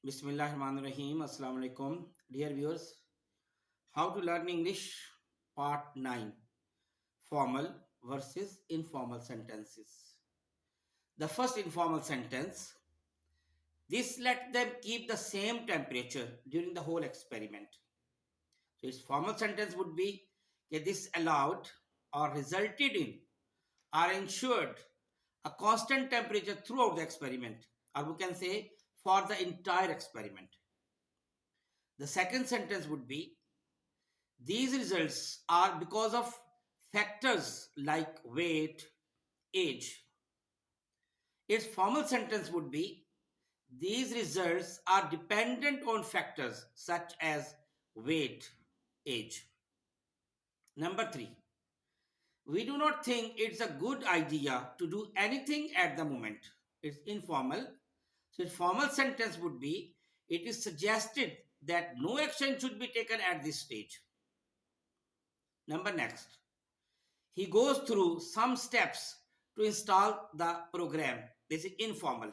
Bismillahirrahmanirrahim. Assalamu alaikum. Dear viewers, how to learn English part 9, formal versus informal sentences. The first informal sentence, this let them keep the same temperature during the whole experiment. So its formal sentence would be this allowed or resulted in or ensured a constant temperature throughout the experiment, or we can say for the entire experiment. The second sentence would be these results are because of factors like weight, age. Its formal sentence would be these results are dependent on factors such as weight, age. Number 3, we do not think it's a good idea to do anything at the moment. It's informal. So, its formal sentence would be it is suggested that no action should be taken at this stage. Number next, he goes through some steps to install the program. This is informal.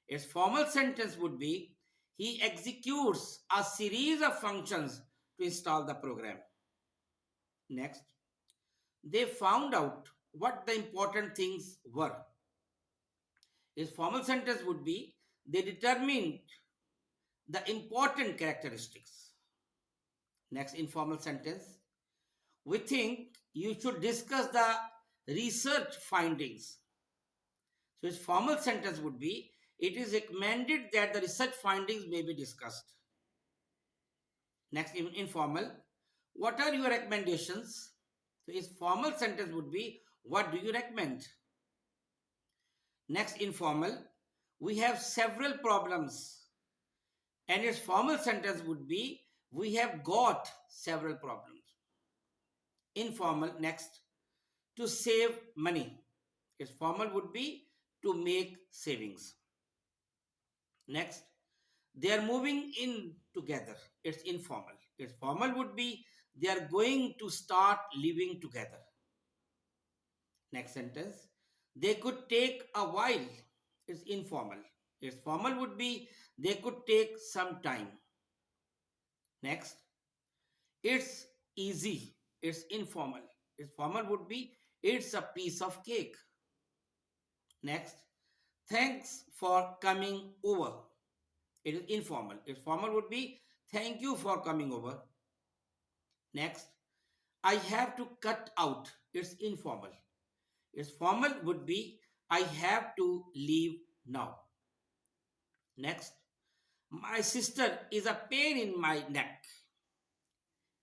Its formal sentence would be he executes a series of functions to install the program. Next, they found out what the important things were. Its formal sentence would be they determined the important characteristics. Next informal sentence, we think you should discuss the research findings. So its formal sentence would be, it is recommended that the research findings may be discussed. Next, informal, what are your recommendations? So its formal sentence would be, what do you recommend? Next, informal, we have several problems. And its formal sentence would be, we have got several problems. Informal, next, to save money. Its formal would be to make savings. Next, they are moving in together. It's informal. Its formal would be they are going to start living together. Next sentence, they could take a while. It's informal. Its formal would be they could take some time. Next, it's easy. It's informal. Its formal would be it's a piece of cake. Next, thanks for coming over. It is informal. Its formal would be thank you for coming over. Next, I have to cut out. It's informal. Its formal would be I have to leave now. Next, my sister is a pain in my neck.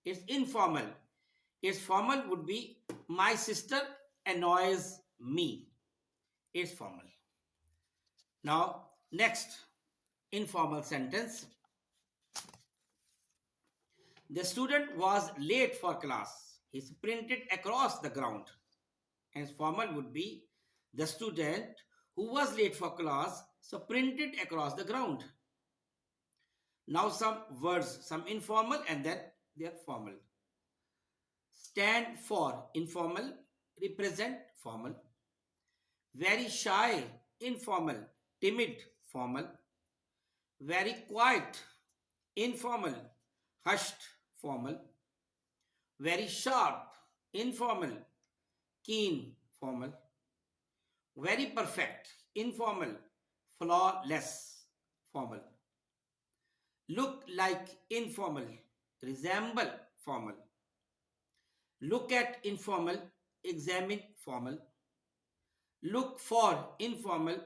It's informal. Its formal would be my sister annoys me. It's formal. Now, next informal sentence. The student was late for class. He sprinted across the ground. And its formal would be the student who was late for class sprinted across the ground. Now some words, some informal and then they are formal. Stand for, informal, represent, formal. Very shy, informal, timid, formal. Very quiet, informal, hushed, formal. Very sharp, informal, keen, formal. Very perfect, informal, flawless, formal. Look like, informal, resemble, formal. Look at, informal, examine, formal. Look for, informal,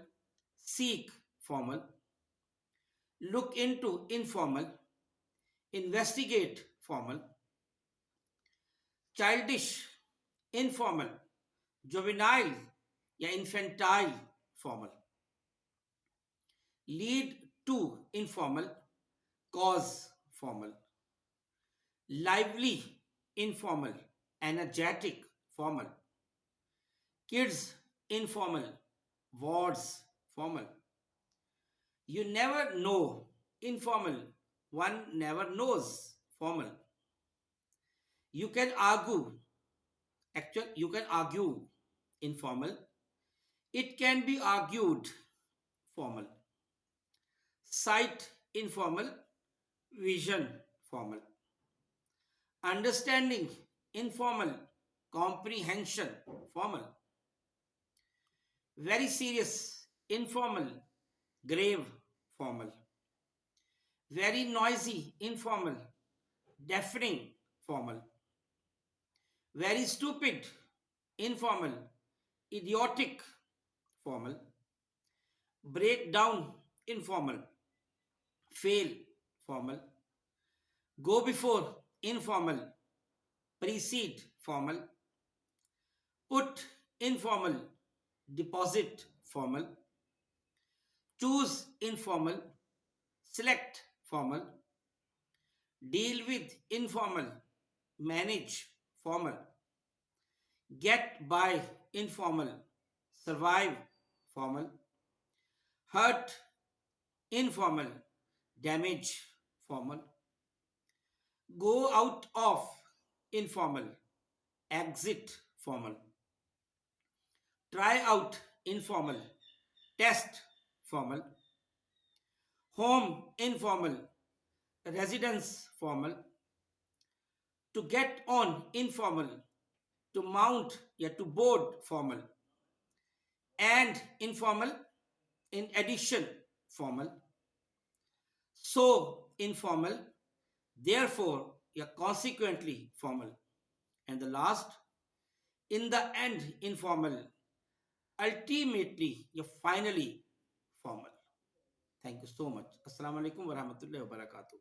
seek, formal. Look into, informal, investigate, formal. Childish, informal, juvenile या infantile, formal. Lead to, informal, cause, formal. Lively, informal, energetic, formal. Kids, informal, words, formal. You never know, informal, one never knows, formal. You can argue, you can argue, informal. It can be argued, formal. Cite, informal, vision, formal. Understanding, informal, comprehension, formal. Very serious, informal, grave, formal. Very noisy, informal, deafening, formal. Very stupid, informal, idiotic, formal. Break down, informal. Fail, formal. Go before, informal. Precede, formal. Put, informal. Deposit, formal. Choose, informal. Select, formal. Deal with, informal. Manage, formal. Get by, informal. Survive, formal. Hurt, informal. Damage, formal. Go out of, informal. Exit, formal. Try out, informal. Test, formal. Home, informal. Residence, formal. To get on, informal. To mount, to board, formal. And informal. In addition, formal. So, informal. Therefore, consequently, formal. And the last, in the end, informal. Ultimately, finally, formal. Thank you so much. Assalamu alaikum wa rahmatullahi wa barakatuh.